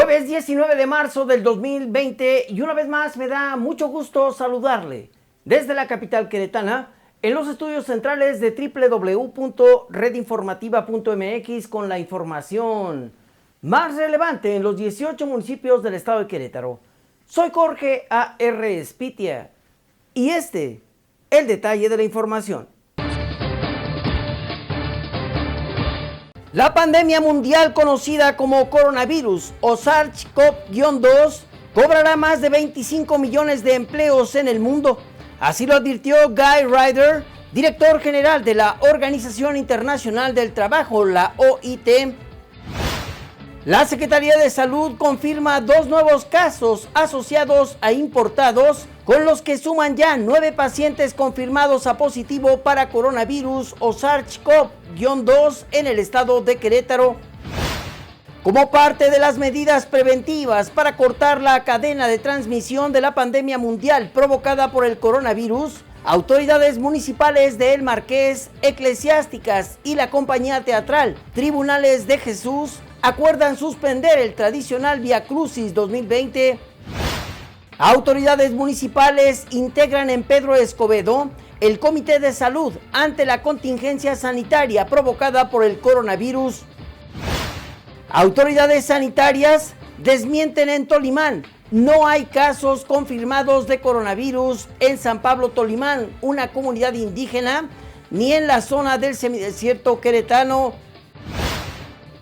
Jueves 19 de marzo del 2020 y una vez más me da mucho gusto saludarle desde la capital queretana en los estudios centrales de www.redinformativa.mx con la información más relevante en los 18 municipios del estado de Querétaro. Soy Jorge A.R. Espitia y el detalle de la información. La pandemia mundial conocida como coronavirus o SARS-CoV-2 cobrará más de 25 millones de empleos en el mundo. Así lo advirtió Guy Ryder, director general de la Organización Internacional del Trabajo, la OIT. La Secretaría de Salud confirma 2 nuevos casos asociados a importados, con los que suman ya 9 pacientes confirmados a positivo para coronavirus o SARS-CoV-2 en el estado de Querétaro. Como parte de las medidas preventivas para cortar la cadena de transmisión de la pandemia mundial provocada por el coronavirus, autoridades municipales de El Marqués, eclesiásticas y la compañía teatral Tribunales de Jesús acuerdan suspender el tradicional Vía Crucis 2020. Autoridades municipales integran en Pedro Escobedo el Comité de Salud ante la contingencia sanitaria provocada por el coronavirus. Autoridades sanitarias desmienten en Tolimán: no hay casos confirmados de coronavirus en San Pablo Tolimán, una comunidad indígena, ni en la zona del semidesierto queretano.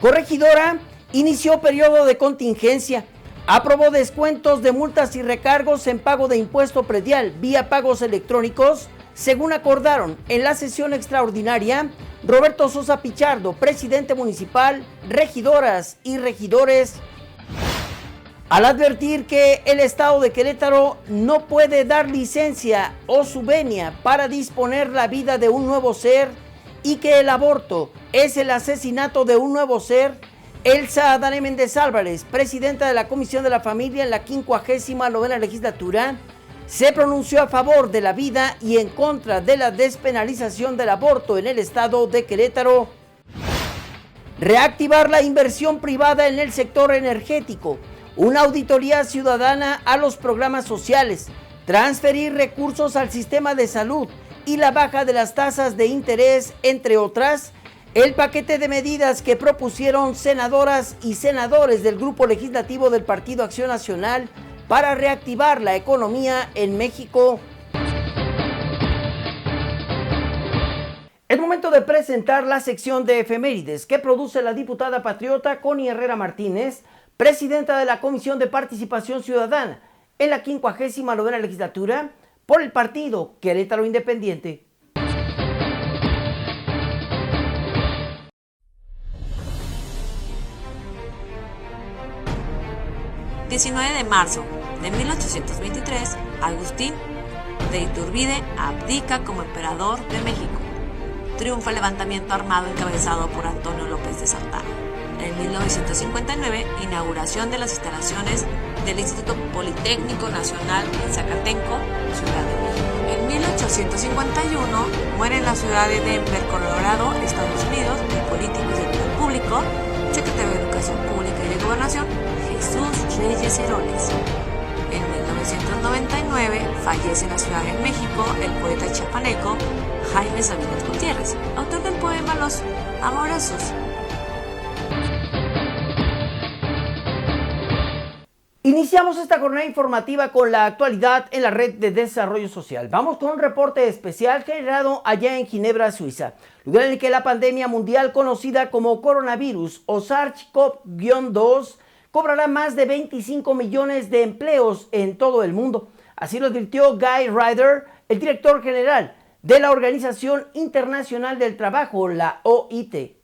Corregidora inició periodo de contingencia. Aprobó descuentos de multas y recargos en pago de impuesto predial vía pagos electrónicos, según acordaron en la sesión extraordinaria Roberto Sosa Pichardo, presidente municipal, regidoras y regidores. Al advertir que el estado de Querétaro no puede dar licencia o subvenia para disponer la vida de un nuevo ser y que el aborto es el asesinato de un nuevo ser, Elsa Adane Méndez Álvarez, presidenta de la Comisión de la Familia en la 59ª legislatura, se pronunció a favor de la vida y en contra de la despenalización del aborto en el estado de Querétaro. Reactivar la inversión privada en el sector energético, una auditoría ciudadana a los programas sociales, transferir recursos al sistema de salud y la baja de las tasas de interés, entre otras, el paquete de medidas que propusieron senadoras y senadores del Grupo Legislativo del Partido Acción Nacional para reactivar la economía en México. Es momento de presentar la sección de efemérides que produce la diputada patriota Connie Herrera Martínez, presidenta de la Comisión de Participación Ciudadana en la 59ª legislatura por el partido Querétaro Independiente. 19 de marzo de 1823, Agustín de Iturbide abdica como emperador de México. Triunfa el levantamiento armado encabezado por Antonio López de Santana. En 1959, inauguración de las instalaciones del Instituto Politécnico Nacional en Zacatenco, Ciudad de México. En 1851, muere en la ciudad de Denver, Colorado, Estados Unidos, el político y servidor público, secretario de Educación Pública y de Gobernación, Jesús Reyes Heroles. En 1999 fallece en la Ciudad de México el poeta chiapaneco Jaime Sabines Gutiérrez, autor del poema Los Amorosos. Iniciamos esta jornada informativa con la actualidad en la red de desarrollo social. Vamos con un reporte especial generado allá en Ginebra, Suiza, lugar en el que la pandemia mundial conocida como coronavirus o SARS-CoV-2 cobrará más de 25 millones de empleos en todo el mundo. Así lo advirtió Guy Ryder, el director general de la Organización Internacional del Trabajo, la OIT.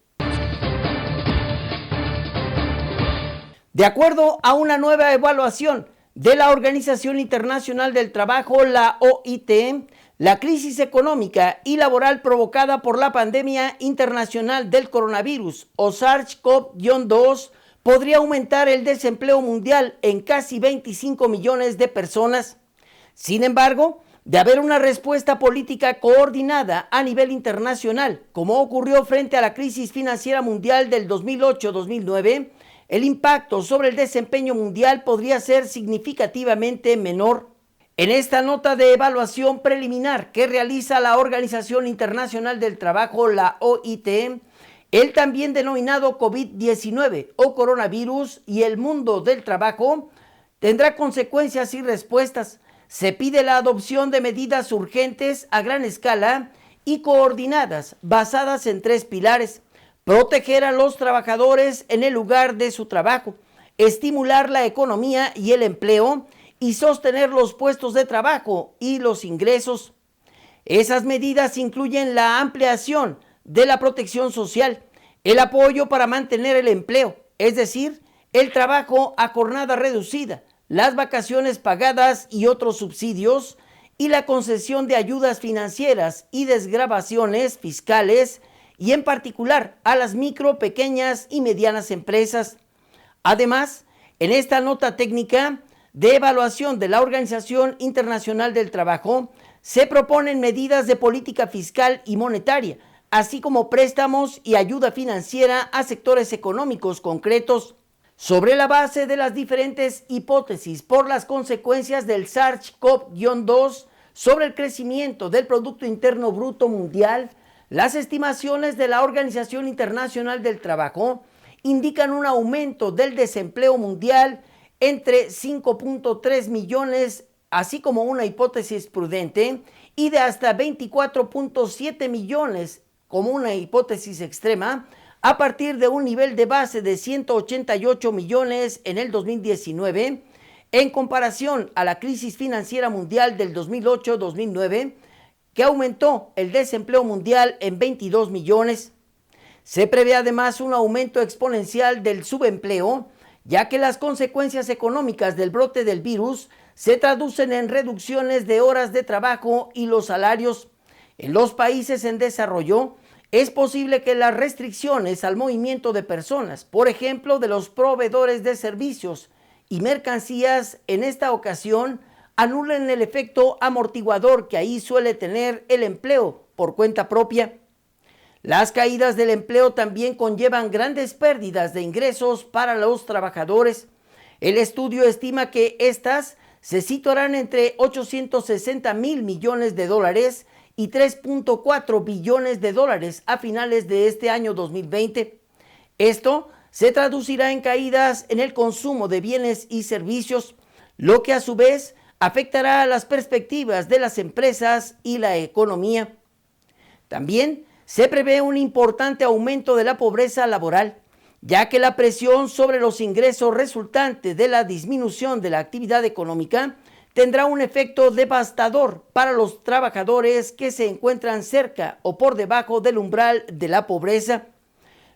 De acuerdo a una nueva evaluación de la Organización Internacional del Trabajo, la OIT, la crisis económica y laboral provocada por la pandemia internacional del coronavirus o SARS-CoV-2 podría aumentar el desempleo mundial en casi 25 millones de personas. Sin embargo, de haber una respuesta política coordinada a nivel internacional, como ocurrió frente a la crisis financiera mundial del 2008-2009, el impacto sobre el desempeño mundial podría ser significativamente menor. En esta nota de evaluación preliminar que realiza la Organización Internacional del Trabajo, la OIT, el también denominado COVID-19 o coronavirus y el mundo del trabajo tendrá consecuencias y respuestas. Se pide la adopción de medidas urgentes a gran escala y coordinadas, basadas en 3 pilares: proteger a los trabajadores en el lugar de su trabajo, estimular la economía y el empleo y sostener los puestos de trabajo y los ingresos. Esas medidas incluyen la ampliación de la protección social, el apoyo para mantener el empleo, es decir, el trabajo a jornada reducida, las vacaciones pagadas y otros subsidios, y la concesión de ayudas financieras y desgravaciones fiscales, y en particular a las micro, pequeñas y medianas empresas. Además, en esta nota técnica de evaluación de la Organización Internacional del Trabajo, se proponen medidas de política fiscal y monetaria, así como préstamos y ayuda financiera a sectores económicos concretos. Sobre la base de las diferentes hipótesis por las consecuencias del SARS-CoV-2 sobre el crecimiento del Producto Interno Bruto Mundial, las estimaciones de la Organización Internacional del Trabajo indican un aumento del desempleo mundial entre 5.3 millones, así como una hipótesis prudente, y de hasta 24.7 millones como una hipótesis extrema, a partir de un nivel de base de 188 millones en el 2019, en comparación a la crisis financiera mundial del 2008-2009, que aumentó el desempleo mundial en 22 millones. Se prevé además un aumento exponencial del subempleo, ya que las consecuencias económicas del brote del virus se traducen en reducciones de horas de trabajo y los salarios. En los países en desarrollo, es posible que las restricciones al movimiento de personas, por ejemplo, de los proveedores de servicios y mercancías, en esta ocasión, anulen el efecto amortiguador que ahí suele tener el empleo por cuenta propia. Las caídas del empleo también conllevan grandes pérdidas de ingresos para los trabajadores. El estudio estima que estas se situarán entre 860 mil millones de dólares y 3.4 billones de dólares a finales de este año 2020. Esto se traducirá en caídas en el consumo de bienes y servicios, lo que a su vez afectará a las perspectivas de las empresas y la economía. También se prevé un importante aumento de la pobreza laboral, ya que la presión sobre los ingresos resultante de la disminución de la actividad económica tendrá un efecto devastador para los trabajadores que se encuentran cerca o por debajo del umbral de la pobreza.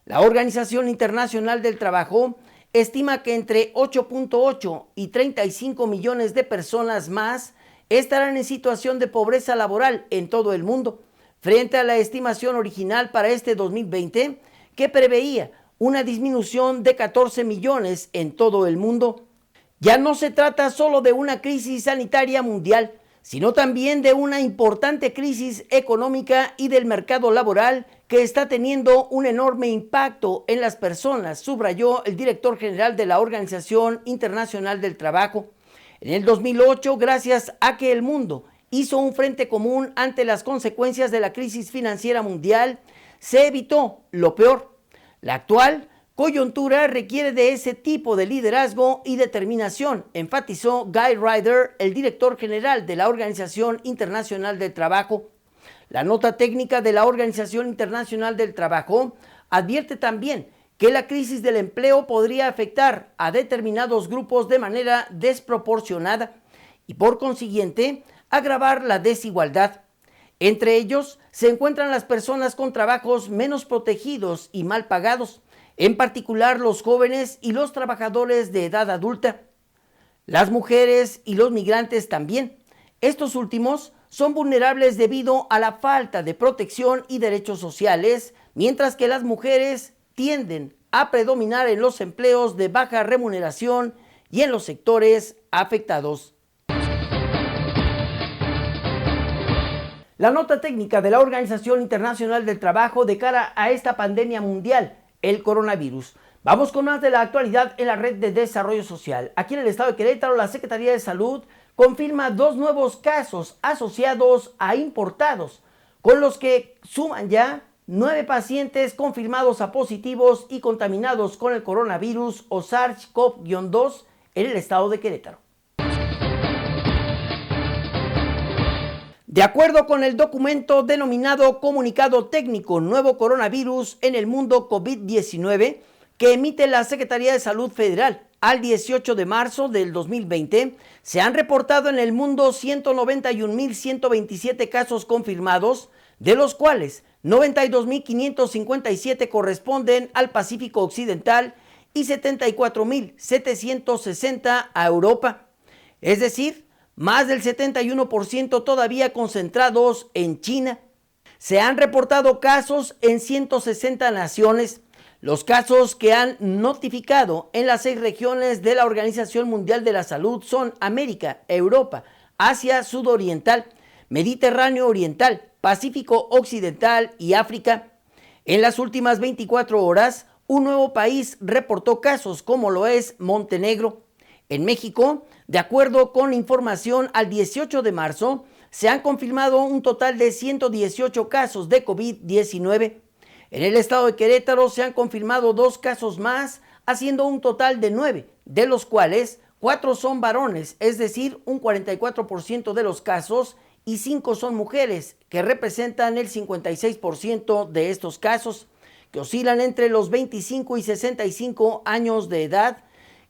La Organización Internacional del Trabajo estima que entre 8.8 y 35 millones de personas más estarán en situación de pobreza laboral en todo el mundo, frente a la estimación original para este 2020, que preveía una disminución de 14 millones en todo el mundo. Ya no se trata solo de una crisis sanitaria mundial, sino también de una importante crisis económica y del mercado laboral que está teniendo un enorme impacto en las personas, subrayó el director general de la Organización Internacional del Trabajo. En el 2008, gracias a que el mundo hizo un frente común ante las consecuencias de la crisis financiera mundial, se evitó lo peor. La actual coyuntura requiere de ese tipo de liderazgo y determinación, enfatizó Guy Ryder, el director general de la Organización Internacional del Trabajo. La nota técnica de la Organización Internacional del Trabajo advierte también que la crisis del empleo podría afectar a determinados grupos de manera desproporcionada y, por consiguiente, agravar la desigualdad. Entre ellos se encuentran las personas con trabajos menos protegidos y mal pagados, en particular los jóvenes y los trabajadores de edad adulta. Las mujeres y los migrantes también. Estos últimos son vulnerables debido a la falta de protección y derechos sociales, mientras que las mujeres tienden a predominar en los empleos de baja remuneración y en los sectores afectados. La nota técnica de la Organización Internacional del Trabajo de cara a esta pandemia mundial, el coronavirus. Vamos con más de la actualidad en la red de desarrollo social. Aquí en el estado de Querétaro, la Secretaría de Salud confirma 2 nuevos casos asociados a importados, con los que suman ya 9 pacientes confirmados a positivos y contaminados con el coronavirus o SARS-CoV-2 en el estado de Querétaro. De acuerdo con el documento denominado Comunicado Técnico Nuevo Coronavirus en el Mundo COVID-19, que emite la Secretaría de Salud Federal al 18 de marzo del 2020, se han reportado en el mundo 191.127 casos confirmados, de los cuales 92.557 corresponden al Pacífico Occidental y 74.760 a Europa. Es decir, más del 71% todavía concentrados en China. Se han reportado casos en 160 naciones. Los casos que han notificado en las 6 regiones de la Organización Mundial de la Salud son América, Europa, Asia Sudoriental, Mediterráneo Oriental, Pacífico Occidental y África. En las últimas 24 horas, un nuevo país reportó casos, como lo es Montenegro. En México, de acuerdo con información al 18 de marzo, se han confirmado un total de 118 casos de COVID-19. En el estado de Querétaro se han confirmado 2 casos más, haciendo un total de 9, de los cuales 4 son varones, es decir, un 44% de los casos, y 5 son mujeres, que representan el 56% de estos casos, que oscilan entre los 25 y 65 años de edad,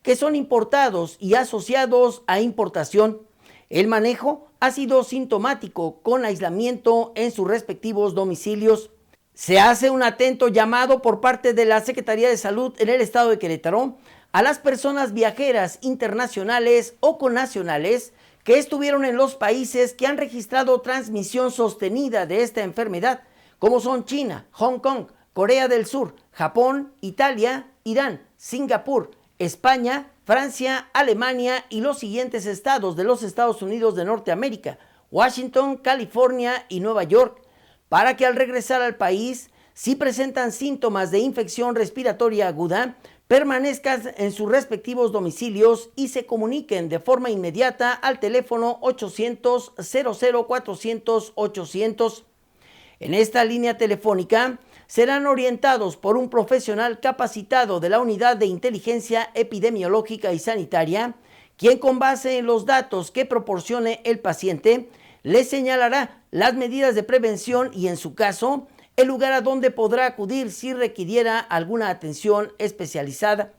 que son importados y asociados a importación. El manejo ha sido sintomático, con aislamiento en sus respectivos domicilios. Se hace un atento llamado por parte de la Secretaría de Salud en el estado de Querétaro a las personas viajeras internacionales o connacionales que estuvieron en los países que han registrado transmisión sostenida de esta enfermedad, como son China, Hong Kong, Corea del Sur, Japón, Italia, Irán, Singapur, España, Francia, Alemania y los siguientes estados de los Estados Unidos de Norteamérica, Washington, California y Nueva York, para que al regresar al país, si presentan síntomas de infección respiratoria aguda, permanezcan en sus respectivos domicilios y se comuniquen de forma inmediata al teléfono 800-00-400-800. En esta línea telefónica serán orientados por un profesional capacitado de la Unidad de Inteligencia Epidemiológica y Sanitaria, quien con base en los datos que proporcione el paciente, les señalará las medidas de prevención y, en su caso, el lugar a donde podrá acudir si requiriera alguna atención especializada.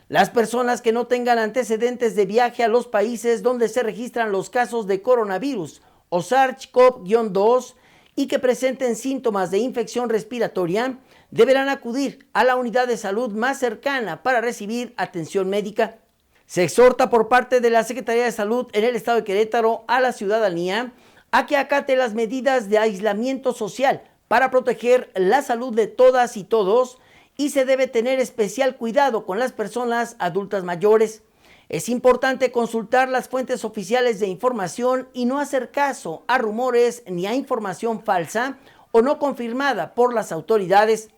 Las personas que no tengan antecedentes de viaje a los países donde se registran los casos de coronavirus o SARS-CoV-2 y que presenten síntomas de infección respiratoria, deberán acudir a la unidad de salud más cercana para recibir atención médica. Se exhorta por parte de la Secretaría de Salud en el estado de Querétaro a la ciudadanía a que acate las medidas de aislamiento social para proteger la salud de todas y todos, y se debe tener especial cuidado con las personas adultas mayores. Es importante consultar las fuentes oficiales de información y no hacer caso a rumores ni a información falsa o no confirmada por las autoridades.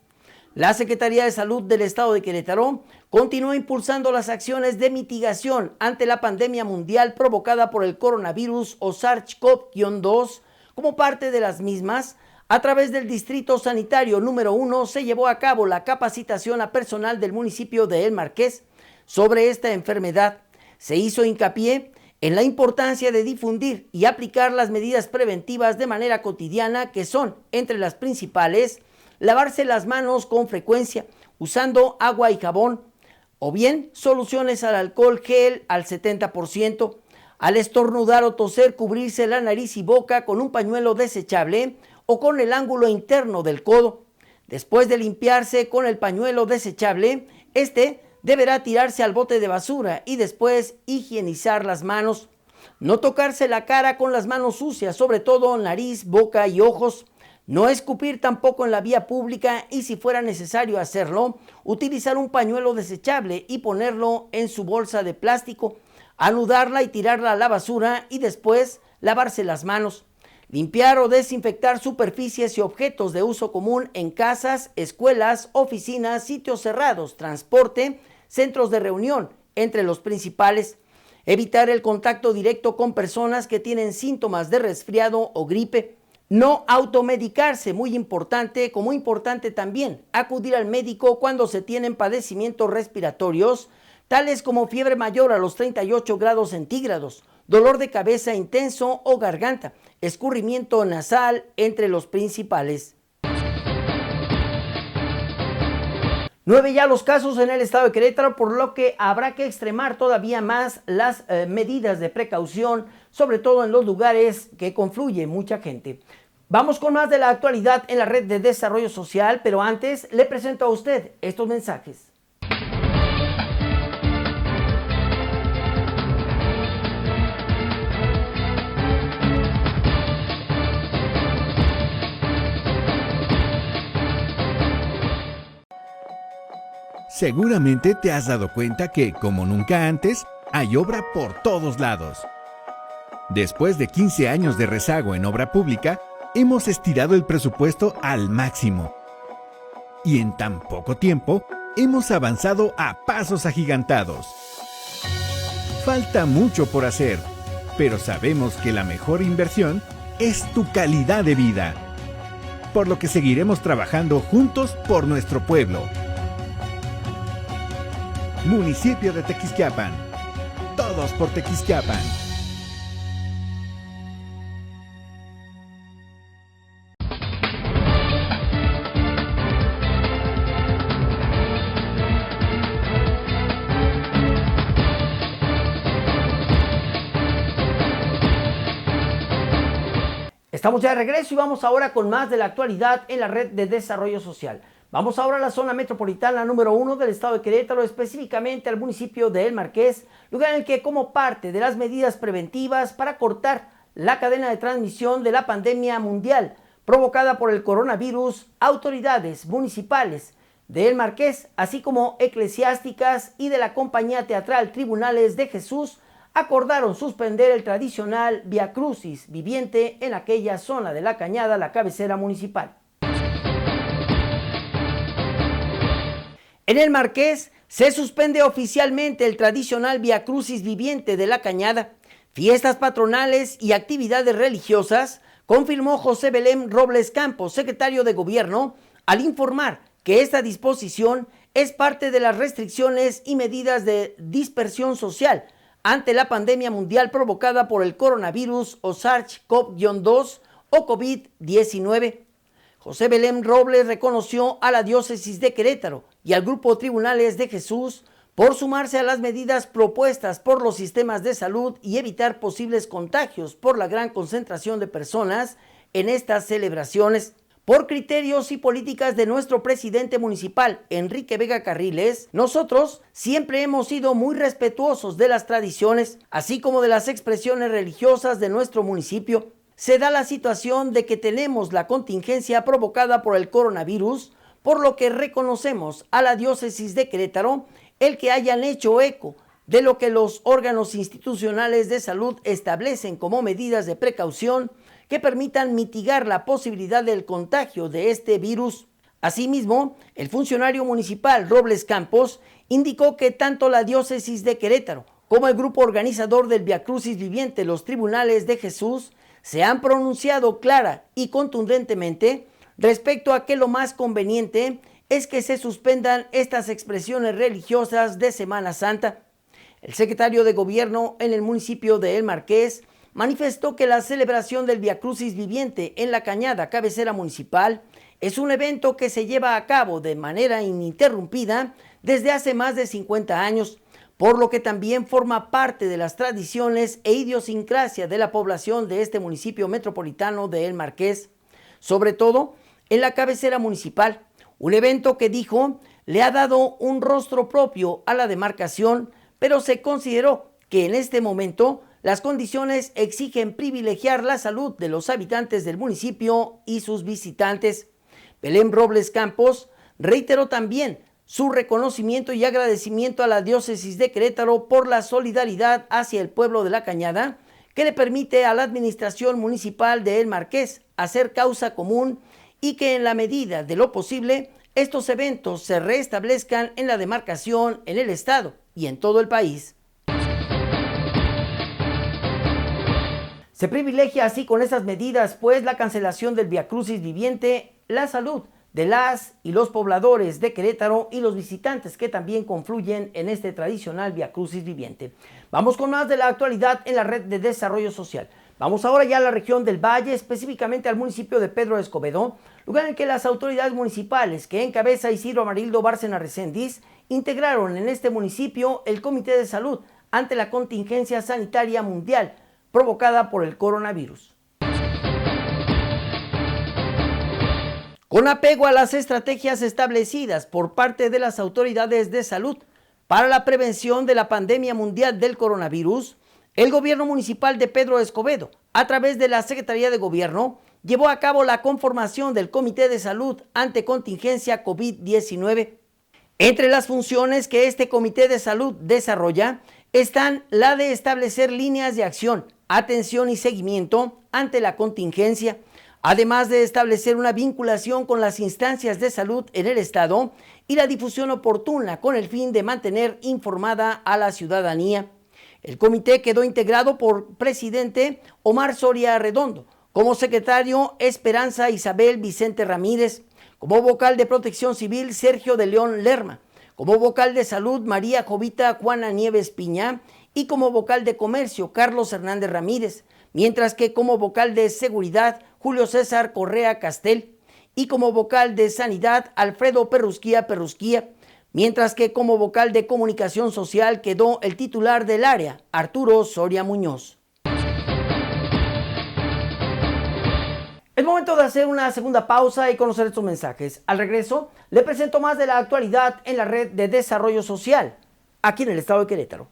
La Secretaría de Salud del estado de Querétaro continúa impulsando las acciones de mitigación ante la pandemia mundial provocada por el coronavirus o SARS-CoV-2. Como parte de las mismas, a través del Distrito Sanitario número 1 se llevó a cabo la capacitación a personal del municipio de El Marqués sobre esta enfermedad. Se hizo hincapié en la importancia de difundir y aplicar las medidas preventivas de manera cotidiana, que son, entre las principales, lavarse las manos con frecuencia, usando agua y jabón, o bien soluciones al alcohol gel al 70%, al estornudar o toser cubrirse la nariz y boca con un pañuelo desechable o con el ángulo interno del codo. Después de limpiarse con el pañuelo desechable, deberá tirarse al bote de basura y después higienizar las manos. No tocarse la cara con las manos sucias, sobre todo nariz, boca y ojos. No escupir tampoco en la vía pública y, si fuera necesario hacerlo, utilizar un pañuelo desechable y ponerlo en su bolsa de plástico, anudarla y tirarla a la basura y después lavarse las manos. limpiar o desinfectar superficies y objetos de uso común en casas, escuelas, oficinas, sitios cerrados, transporte, centros de reunión, entre los principales. Evitar el contacto directo con personas que tienen síntomas de resfriado o gripe. No automedicarse, muy importante, como importante también acudir al médico cuando se tienen padecimientos respiratorios, tales como fiebre mayor a los 38 grados centígrados, dolor de cabeza intenso o garganta, escurrimiento nasal, entre los principales. 9 ya los casos en el estado de Querétaro, por lo que habrá que extremar todavía más las medidas de precaución, sobre todo en los lugares que confluye mucha gente. Vamos con más de la actualidad en la red de desarrollo social, pero antes le presento a usted estos mensajes. Seguramente te has dado cuenta que, como nunca antes, hay obra por todos lados. Después de 15 años de rezago en obra pública, hemos estirado el presupuesto al máximo. Y en tan poco tiempo, hemos avanzado a pasos agigantados. Falta mucho por hacer, pero sabemos que la mejor inversión es tu calidad de vida. Por lo que seguiremos trabajando juntos por nuestro pueblo. Municipio de Tequisquiapan. Todos por Tequisquiapan. Estamos ya de regreso y vamos ahora con más de la actualidad en la red de desarrollo social. Vamos ahora a la zona metropolitana número 1 del estado de Querétaro, específicamente al municipio de El Marqués, lugar en el que, como parte de las medidas preventivas para cortar la cadena de transmisión de la pandemia mundial provocada por el coronavirus, autoridades municipales de El Marqués, así como eclesiásticas y de la compañía teatral Tribunales de Jesús, acordaron suspender el tradicional Vía Crucis viviente en aquella zona de La Cañada, la cabecera municipal. En El Marqués se suspende oficialmente el tradicional Vía Crucis viviente de La Cañada. Fiestas patronales y actividades religiosas, confirmó José Belén Robles Campos, secretario de Gobierno, al informar que esta disposición es parte de las restricciones y medidas de dispersión social ante la pandemia mundial provocada por el coronavirus o SARS-CoV-2 o COVID-19. José Belén Robles reconoció a la diócesis de Querétaro y al grupo Tribunales de Jesús por sumarse a las medidas propuestas por los sistemas de salud y evitar posibles contagios por la gran concentración de personas en estas celebraciones. Por criterios y políticas de nuestro presidente municipal, Enrique Vega Carriles, nosotros siempre hemos sido muy respetuosos de las tradiciones, así como de las expresiones religiosas de nuestro municipio. Se da la situación de que tenemos la contingencia provocada por el coronavirus, por lo que reconocemos a la diócesis de Querétaro el que hayan hecho eco de lo que los órganos institucionales de salud establecen como medidas de precaución que permitan mitigar la posibilidad del contagio de este virus. Asimismo, el funcionario municipal Robles Campos indicó que tanto la diócesis de Querétaro como el grupo organizador del Vía Crucis viviente, los Tribunales de Jesús, se han pronunciado clara y contundentemente respecto a que lo más conveniente es que se suspendan estas expresiones religiosas de Semana Santa. El secretario de Gobierno en el municipio de El Marqués manifestó que la celebración del Vía Crucis viviente en La Cañada, cabecera municipal, es un evento que se lleva a cabo de manera ininterrumpida desde hace más de 50 años, por lo que también forma parte de las tradiciones e idiosincrasia de la población de este municipio metropolitano de El Marqués, sobre todo en la cabecera municipal, un evento que dijo le ha dado un rostro propio a la demarcación, pero se consideró que en este momento las condiciones exigen privilegiar la salud de los habitantes del municipio y sus visitantes. Belén Robles Campos reiteró también su reconocimiento y agradecimiento a la diócesis de Querétaro por la solidaridad hacia el pueblo de La Cañada, que le permite a la administración municipal de El Marqués hacer causa común y que en la medida de lo posible estos eventos se restablezcan en la demarcación, en el estado y en todo el país. Se privilegia así con esas medidas, pues la cancelación del Viacrucis Viviente, la salud de las y los pobladores de Querétaro y los visitantes que también confluyen en este tradicional Viacrucis Viviente. Vamos con más de la actualidad en la red de desarrollo social. Vamos ahora ya a la región del Valle, específicamente al municipio de Pedro de Escobedo, lugar en que las autoridades municipales que encabeza Isidro Amarildo Bárcena Recendis integraron en este municipio el Comité de Salud ante la contingencia sanitaria mundial provocada por el coronavirus. Con apego a las estrategias establecidas por parte de las autoridades de salud para la prevención de la pandemia mundial del coronavirus, el gobierno municipal de Pedro de Escobedo, a través de la Secretaría de Gobierno, llevó a cabo la conformación del Comité de Salud ante contingencia COVID-19. Entre las funciones que este Comité de Salud desarrolla están la de establecer líneas de acción, atención y seguimiento ante la contingencia, además de establecer una vinculación con las instancias de salud en el estado y la difusión oportuna con el fin de mantener informada a la ciudadanía. El comité quedó integrado por presidente Omar Soria Redondo, como secretario Esperanza Isabel Vicente Ramírez, como vocal de Protección Civil Sergio de León Lerma, como vocal de Salud María Jovita Juana Nieves Piña y como vocal de Comercio Carlos Hernández Ramírez, mientras que como vocal de Seguridad Julio César Correa Castel y como vocal de Sanidad Alfredo Perrusquía, mientras que como vocal de Comunicación Social quedó el titular del área, Arturo Soria Muñoz. Es momento de hacer una segunda pausa y conocer estos mensajes. Al regreso, le presento más de la actualidad en la red de desarrollo social, aquí en el estado de Querétaro.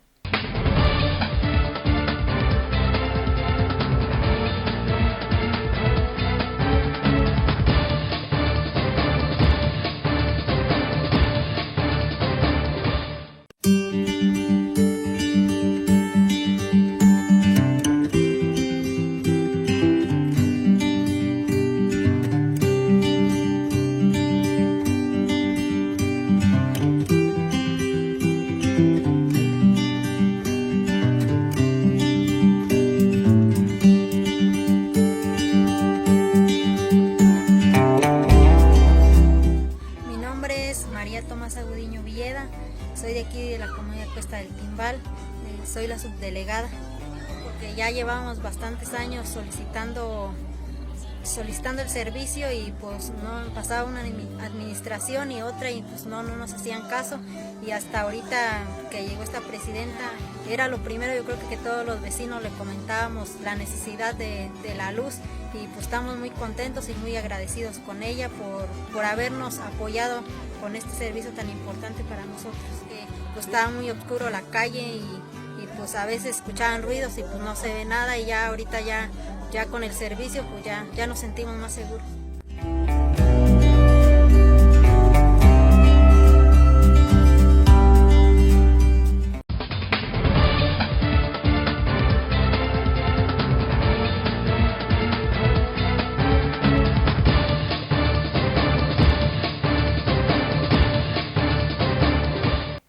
Soy la subdelegada, porque ya llevamos bastantes años solicitando el servicio y pues no pasaba una administración y otra y pues no nos hacían caso, y hasta ahorita que llegó esta presidenta era lo primero. Yo creo que todos los vecinos le comentábamos la necesidad de la luz, y pues estamos muy contentos y muy agradecidos con ella por habernos apoyado con este servicio tan importante para nosotros, que pues estaba muy oscuro la calle y pues a veces escuchaban ruidos y pues no se ve nada, y ya ahorita ya con el servicio pues ya nos sentimos más seguros.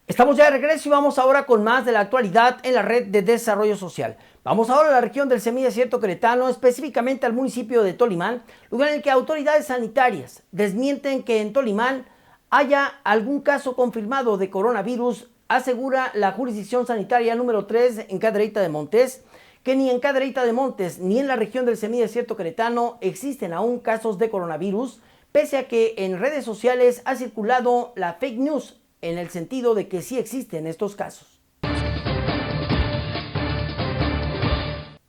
Estamos ya de regreso y vamos ahora con más de la actualidad en la red de desarrollo social. Vamos ahora a la región del semidesierto queretano, específicamente al municipio de Tolimán, lugar en el que autoridades sanitarias desmienten que en Tolimán haya algún caso confirmado de coronavirus. Asegura la jurisdicción sanitaria número 3 en Cadereyta de Montes, que ni en Cadereyta de Montes ni en la región del semidesierto queretano existen aún casos de coronavirus, pese a que en redes sociales ha circulado la fake news en el sentido de que sí existen estos casos.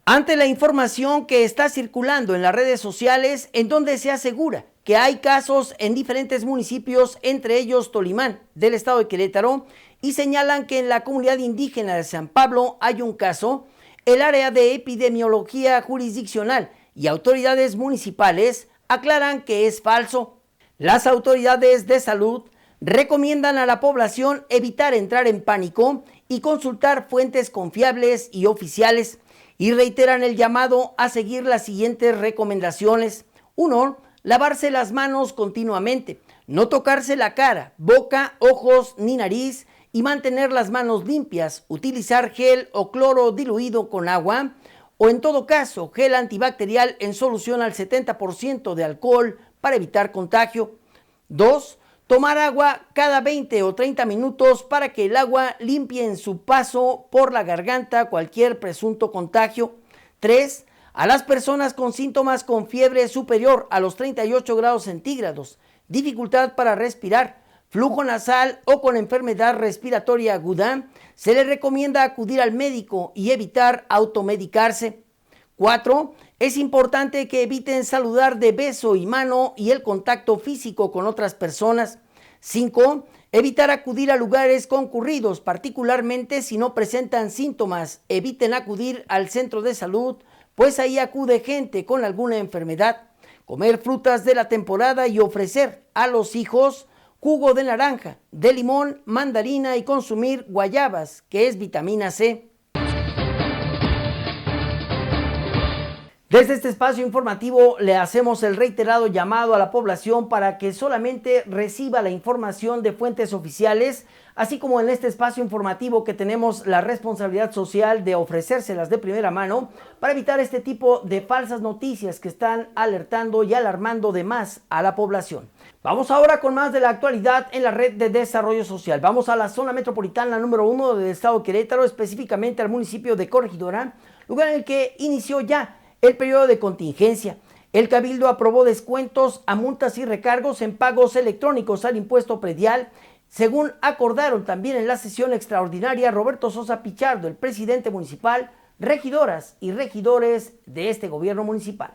Ante la información que está circulando en las redes sociales, en donde se asegura que hay casos en diferentes municipios, entre ellos Tolimán, del estado de Querétaro, y señalan que en la comunidad indígena de San Pablo hay un caso, el área de epidemiología jurisdiccional y autoridades municipales aclaran que es falso. Las autoridades de salud recomiendan a la población evitar entrar en pánico y consultar fuentes confiables y oficiales, y reiteran el llamado a seguir las siguientes recomendaciones. 1. Lavarse las manos continuamente, no tocarse la cara, boca, ojos ni nariz y mantener las manos limpias, utilizar gel o cloro diluido con agua o en todo caso gel antibacterial en solución al 70% de alcohol para evitar contagio. 2. Tomar agua cada 20 o 30 minutos para que el agua limpie en su paso por la garganta cualquier presunto contagio. 3. A las personas con síntomas con fiebre superior a los 38 grados centígrados, dificultad para respirar, flujo nasal o con enfermedad respiratoria aguda, se le recomienda acudir al médico y evitar automedicarse. 4. Es importante que eviten saludar de beso y mano y el contacto físico con otras personas. 5. Evitar acudir a lugares concurridos, particularmente si no presentan síntomas. Eviten acudir al centro de salud, pues ahí acude gente con alguna enfermedad. Comer frutas de la temporada y ofrecer a los hijos jugo de naranja, de limón, mandarina y consumir guayabas, que es vitamina C. Desde este espacio informativo le hacemos el reiterado llamado a la población para que solamente reciba la información de fuentes oficiales, así como en este espacio informativo que tenemos la responsabilidad social de ofrecérselas de primera mano para evitar este tipo de falsas noticias que están alertando y alarmando de más a la población. Vamos ahora con más de la actualidad en la red de desarrollo social. Vamos a la zona metropolitana número 1 del estado de Querétaro, específicamente al municipio de Corregidora, lugar en el que inició ya el periodo de contingencia. El Cabildo aprobó descuentos a multas y recargos en pagos electrónicos al impuesto predial, según acordaron también en la sesión extraordinaria Roberto Sosa Pichardo, el presidente municipal, regidoras y regidores de este gobierno municipal.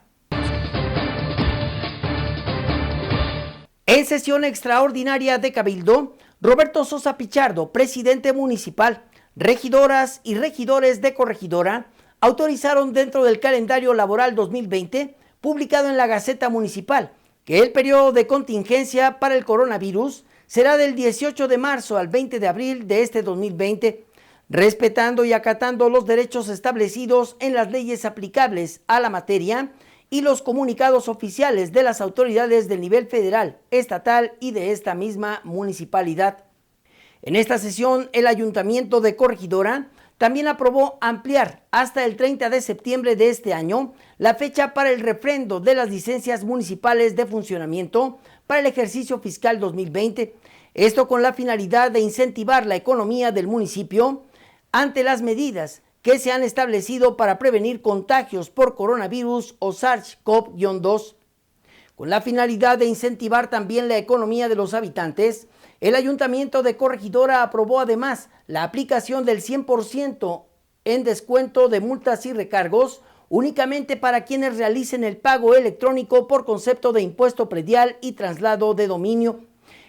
En sesión extraordinaria de Cabildo, Roberto Sosa Pichardo, presidente municipal, regidoras y regidores de Corregidora, autorizaron dentro del calendario laboral 2020, publicado en la Gaceta Municipal, que el periodo de contingencia para el coronavirus será del 18 de marzo al 20 de abril de este 2020, respetando y acatando los derechos establecidos en las leyes aplicables a la materia y los comunicados oficiales de las autoridades del nivel federal, estatal y de esta misma municipalidad. En esta sesión, el Ayuntamiento de Corregidora también aprobó ampliar hasta el 30 de septiembre de este año la fecha para el refrendo de las licencias municipales de funcionamiento para el ejercicio fiscal 2020. Esto con la finalidad de incentivar la economía del municipio ante las medidas que se han establecido para prevenir contagios por coronavirus o SARS-CoV-2. Con la finalidad de incentivar también la economía de los habitantes, el Ayuntamiento de Corregidora aprobó además la aplicación del 100% en descuento de multas y recargos únicamente para quienes realicen el pago electrónico por concepto de impuesto predial y traslado de dominio.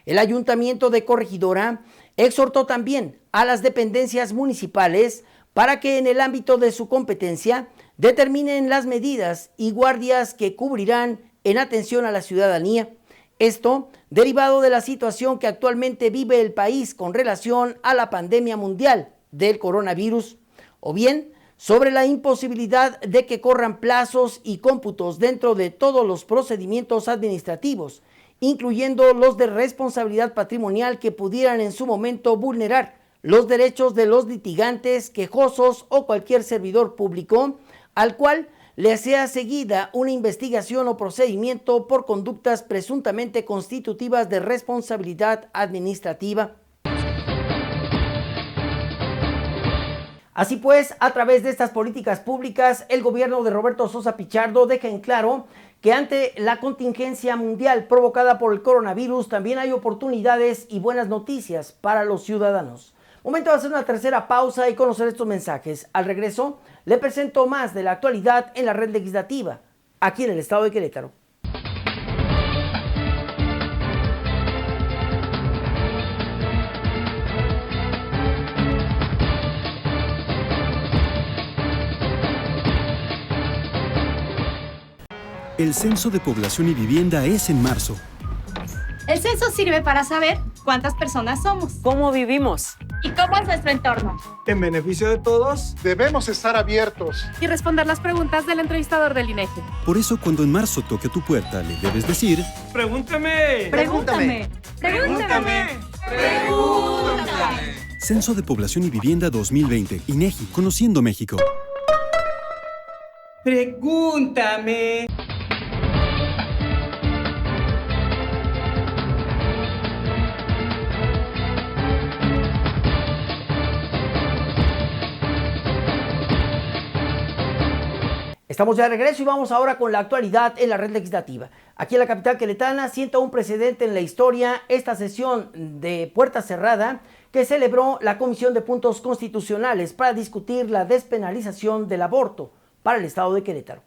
El Ayuntamiento de Corregidora exhortó también a las dependencias municipales para que en el ámbito de su competencia determinen las medidas y guardias que cubrirán en atención a la ciudadanía. Esto derivado de la situación que actualmente vive el país con relación a la pandemia mundial del coronavirus, o bien sobre la imposibilidad de que corran plazos y cómputos dentro de todos los procedimientos administrativos, incluyendo los de responsabilidad patrimonial que pudieran en su momento vulnerar los derechos de los litigantes, quejosos o cualquier servidor público, al cual le sea seguida una investigación o procedimiento por conductas presuntamente constitutivas de responsabilidad administrativa. Así pues, a través de estas políticas públicas, el gobierno de Roberto Sosa Pichardo deja en claro que ante la contingencia mundial provocada por el coronavirus también hay oportunidades y buenas noticias para los ciudadanos. Momento de hacer una tercera pausa y conocer estos mensajes. Al regreso, le presento más de la actualidad en la red legislativa, aquí en el estado de Querétaro. El Censo de Población y Vivienda es en marzo. El censo sirve para saber cuántas personas somos, cómo vivimos, ¿Y cómo es nuestro entorno? En beneficio de todos, debemos estar abiertos Y responder las preguntas del entrevistador del INEGI. Por eso, cuando en marzo toque a tu puerta, le debes decir: pregúntame. Pregúntame. Pregúntame. Pregúntame. Censo de Población y Vivienda 2020. INEGI, Conociendo México. Pregúntame. Estamos ya de regreso y vamos ahora con la actualidad en la red legislativa. Aquí en la capital queretana sienta un precedente en la historia esta sesión de puerta cerrada que celebró la Comisión de Puntos Constitucionales para discutir la despenalización del aborto para el estado de Querétaro.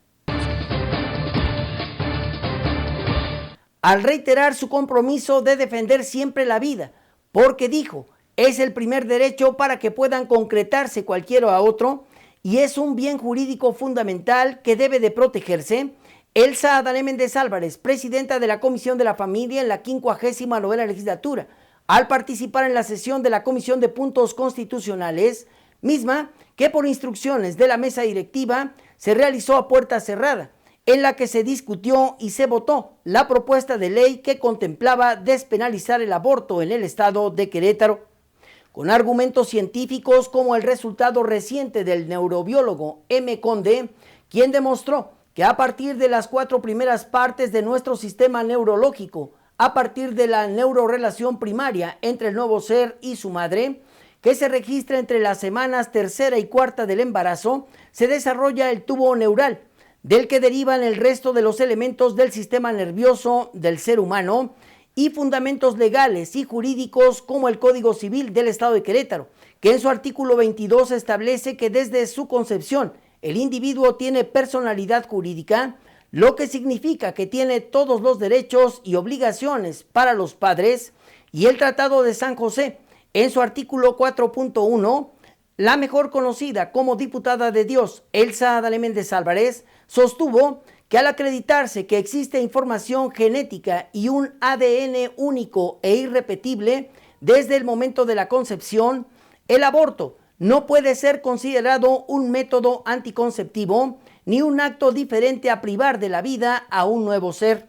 Al reiterar su compromiso de defender siempre la vida, porque dijo, es el primer derecho para que puedan concretarse cualquiera otro, y es un bien jurídico fundamental que debe de protegerse, Elsa Adané Méndez Álvarez, presidenta de la Comisión de la Familia en la 59ª legislatura, al participar en la sesión de la Comisión de Puntos Constitucionales, misma que por instrucciones de la mesa directiva se realizó a puerta cerrada, en la que se discutió y se votó la propuesta de ley que contemplaba despenalizar el aborto en el estado de Querétaro. Con argumentos científicos como el resultado reciente del neurobiólogo M. Conde, quien demostró que a partir de las 4 primeras partes de nuestro sistema neurológico, a partir de la neurorelación primaria entre el nuevo ser y su madre, que se registra entre las semanas 3ª y 4ª del embarazo, se desarrolla el tubo neural, del que derivan el resto de los elementos del sistema nervioso del ser humano, y fundamentos legales y jurídicos como el Código Civil del Estado de Querétaro, que en su artículo 22 establece que desde su concepción el individuo tiene personalidad jurídica, lo que significa que tiene todos los derechos y obligaciones para los padres, y el Tratado de San José, en su artículo 4.1, la mejor conocida como diputada de Dios, Elsa Adané Méndez Álvarez, sostuvo que al acreditarse que existe información genética y un ADN único e irrepetible desde el momento de la concepción, el aborto no puede ser considerado un método anticonceptivo ni un acto diferente a privar de la vida a un nuevo ser.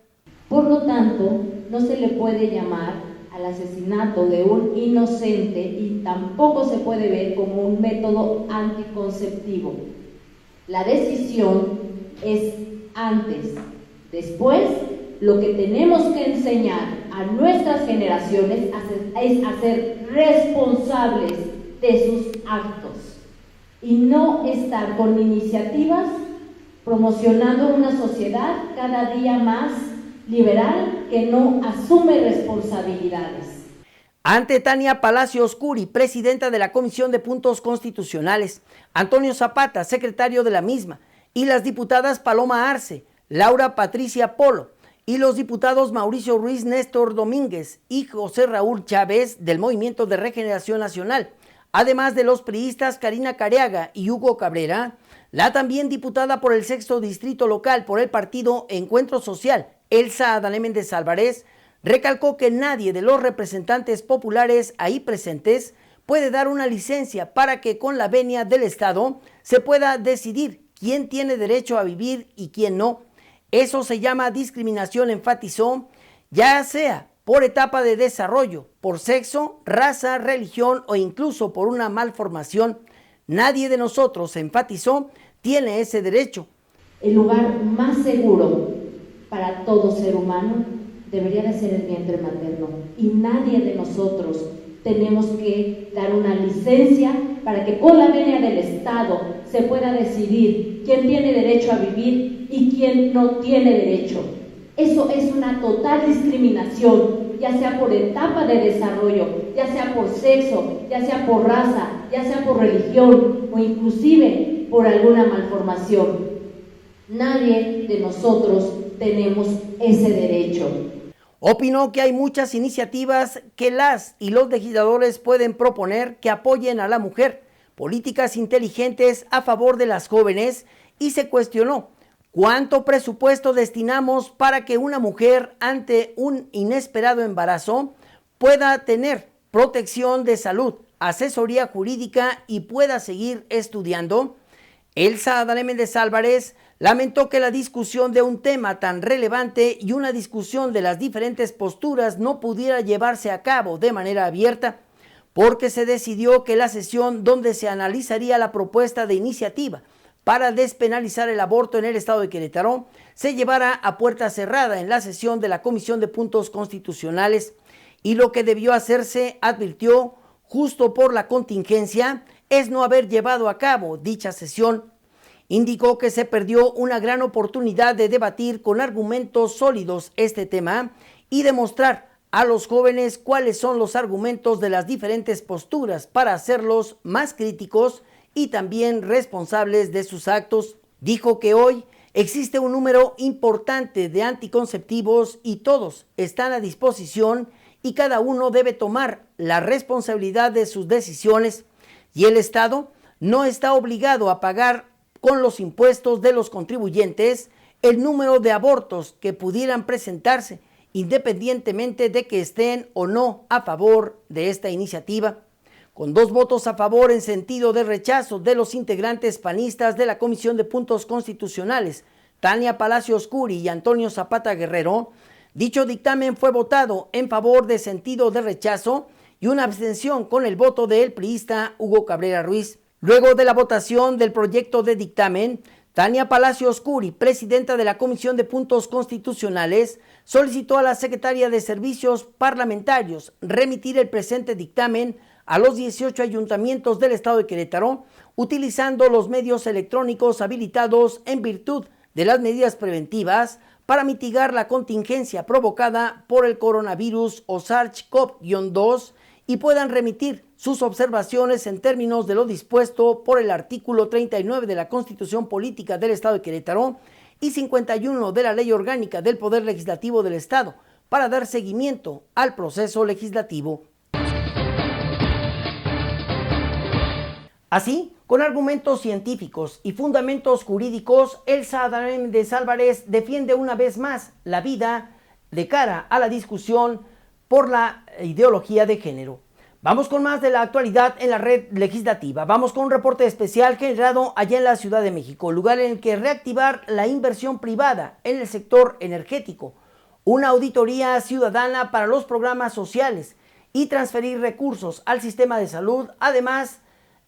Por lo tanto, no se le puede llamar al asesinato de un inocente y tampoco se puede ver como un método anticonceptivo. La decisión es antes. Después, lo que tenemos que enseñar a nuestras generaciones es a ser responsables de sus actos y no estar con iniciativas promocionando una sociedad cada día más liberal que no asume responsabilidades. Ante Tania Palacios Curi, presidenta de la Comisión de Puntos Constitucionales, Antonio Zapata, secretario de la misma, y las diputadas Paloma Arce, Laura Patricia Polo, y los diputados Mauricio Ruiz Néstor Domínguez y José Raúl Chávez del Movimiento de Regeneración Nacional, además de los priistas Karina Careaga y Hugo Cabrera, la también diputada por el 6º Distrito Local por el partido Encuentro Social, Elsa Adané Méndez Álvarez, recalcó que nadie de los representantes populares ahí presentes puede dar una licencia para que con la venia del Estado se pueda decidir quién tiene derecho a vivir y quién no. Eso se llama discriminación, enfatizó, ya sea por etapa de desarrollo, por sexo, raza, religión o incluso por una malformación. Nadie de nosotros, enfatizó, tiene ese derecho. El lugar más seguro para todo ser humano debería de ser el vientre materno y nadie de nosotros tenemos que dar una licencia para que con la venia del Estado se pueda decidir quién tiene derecho a vivir y quién no tiene derecho. Eso es una total discriminación, ya sea por etapa de desarrollo, ya sea por sexo, ya sea por raza, ya sea por religión o inclusive por alguna malformación. Nadie de nosotros tenemos ese derecho. Opinó que hay muchas iniciativas que las y los legisladores pueden proponer que apoyen a la mujer, políticas inteligentes a favor de las jóvenes, y se cuestionó cuánto presupuesto destinamos para que una mujer ante un inesperado embarazo pueda tener protección de salud, asesoría jurídica y pueda seguir estudiando. Elsa Adame Méndez Álvarez lamentó que la discusión de un tema tan relevante y una discusión de las diferentes posturas no pudiera llevarse a cabo de manera abierta, porque se decidió que la sesión donde se analizaría la propuesta de iniciativa para despenalizar el aborto en el estado de Querétaro se llevara a puerta cerrada en la sesión de la Comisión de Puntos Constitucionales, y lo que debió hacerse, advirtió, justo por la contingencia, es no haber llevado a cabo dicha sesión. Indicó que se perdió una gran oportunidad de debatir con argumentos sólidos este tema y demostrar a los jóvenes cuáles son los argumentos de las diferentes posturas para hacerlos más críticos y también responsables de sus actos. Dijo que hoy existe un número importante de anticonceptivos y todos están a disposición y cada uno debe tomar la responsabilidad de sus decisiones, y el Estado no está obligado a pagar con los impuestos de los contribuyentes el número de abortos que pudieran presentarse, independientemente de que estén o no a favor de esta iniciativa. Con 2 votos a favor en sentido de rechazo de los integrantes panistas de la Comisión de Puntos Constitucionales, Tania Palacios Curi y Antonio Zapata Guerrero, dicho dictamen fue votado en favor de sentido de rechazo y una abstención con el voto del priista Hugo Cabrera Ruiz. Luego de la votación del proyecto de dictamen, Tania Palacios Curi, presidenta de la Comisión de Puntos Constitucionales, solicitó a la Secretaría de Servicios Parlamentarios remitir el presente dictamen a los 18 ayuntamientos del estado de Querétaro, utilizando los medios electrónicos habilitados en virtud de las medidas preventivas para mitigar la contingencia provocada por el coronavirus o SARS-CoV-2 y puedan remitir sus observaciones en términos de lo dispuesto por el artículo 39 de la Constitución Política del Estado de Querétaro y 51 de la Ley Orgánica del Poder Legislativo del Estado para dar seguimiento al proceso legislativo. Así, con argumentos científicos y fundamentos jurídicos, Elsa Adame Méndez Álvarez defiende una vez más la vida de cara a la discusión por la ideología de género. Vamos con más de la actualidad en la red legislativa. Vamos con un reporte especial generado allá en la Ciudad de México, lugar en el que reactivar la inversión privada en el sector energético, una auditoría ciudadana para los programas sociales y transferir recursos al sistema de salud, además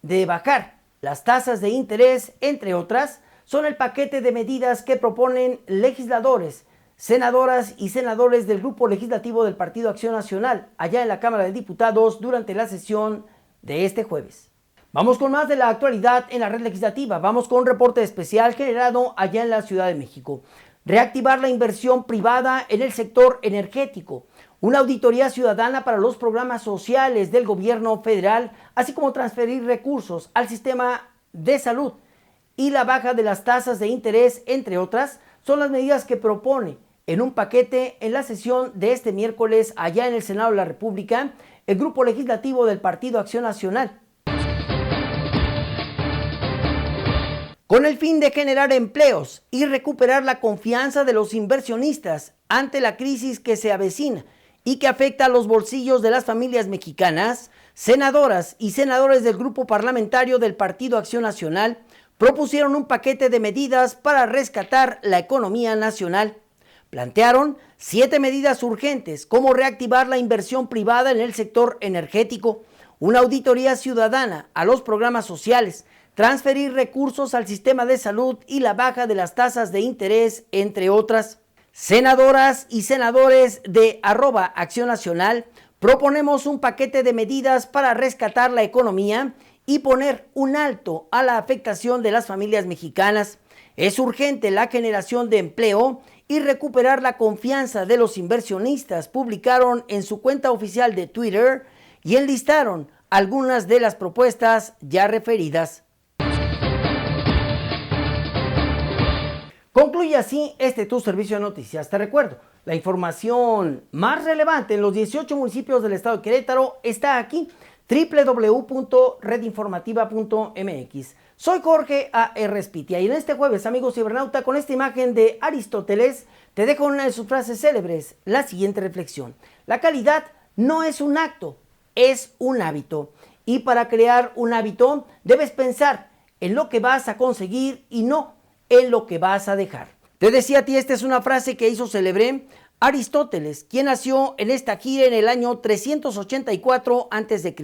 de bajar las tasas de interés, entre otras, son el paquete de medidas que proponen legisladores, senadoras y senadores del Grupo Legislativo del Partido Acción Nacional, allá en la Cámara de Diputados durante la sesión de este jueves. Vamos con más de la actualidad en la red legislativa. Vamos con un reporte especial generado allá en la Ciudad de México. Reactivar la inversión privada en el sector energético, una auditoría ciudadana para los programas sociales del gobierno federal, así como transferir recursos al sistema de salud y la baja de las tasas de interés, entre otras, son las medidas que propone en un paquete en la sesión de este miércoles allá en el Senado de la República el Grupo Legislativo del Partido Acción Nacional. Con el fin de generar empleos y recuperar la confianza de los inversionistas ante la crisis que se avecina y que afecta a los bolsillos de las familias mexicanas, senadoras y senadores del Grupo Parlamentario del Partido Acción Nacional propusieron un paquete de medidas para rescatar la economía nacional. Plantearon 7 medidas urgentes, como reactivar la inversión privada en el sector energético, una auditoría ciudadana a los programas sociales, transferir recursos al sistema de salud y la baja de las tasas de interés, entre otras. Senadoras y senadores de @Acción Nacional, proponemos un paquete de medidas para rescatar la economía y poner un alto a la afectación de las familias mexicanas. Es urgente la generación de empleo y recuperar la confianza de los inversionistas, publicaron en su cuenta oficial de Twitter y enlistaron algunas de las propuestas ya referidas. Concluye así tu servicio de noticias. Te recuerdo, la información más relevante en los 18 municipios del estado de Querétaro está aquí, www.redinformativa.mx. Soy Jorge A.R. Spitia y en este jueves, amigos cibernauta, con esta imagen de Aristóteles, te dejo una de sus frases célebres, la siguiente reflexión: la calidad no es un acto, es un hábito. Y para crear un hábito, debes pensar en lo que vas a conseguir y no en lo que vas a dejar. Te decía a ti, esta es una frase que hizo célebre Aristóteles, quien nació en Estaquira en el año 384 a.C.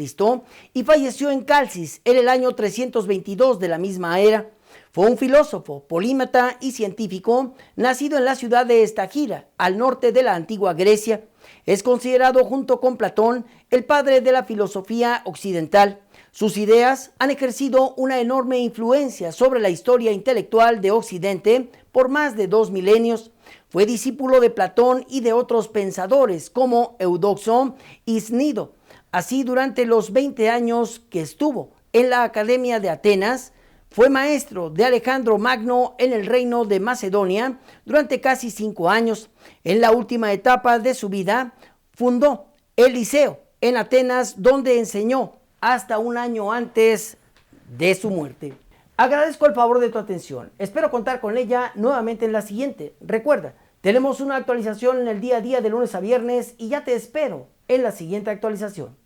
y falleció en Calcis en el año 322 de la misma era. Fue un filósofo, polímata y científico, nacido en la ciudad de Estaquira, al norte de la antigua Grecia. Es considerado, junto con Platón, el padre de la filosofía occidental. Sus ideas han ejercido una enorme influencia sobre la historia intelectual de Occidente por más de 2 milenios. Fue discípulo de Platón y de otros pensadores como Eudoxo y Cnido. Así, durante los 20 años que estuvo en la Academia de Atenas, fue maestro de Alejandro Magno en el reino de Macedonia durante casi 5 años. En la última etapa de su vida, fundó el Liceo en Atenas, donde enseñó hasta un año antes de su muerte. Agradezco el favor de tu atención. Espero contar con ella nuevamente en la siguiente. Recuerda, tenemos una actualización en el día a día de lunes a viernes y ya te espero en la siguiente actualización.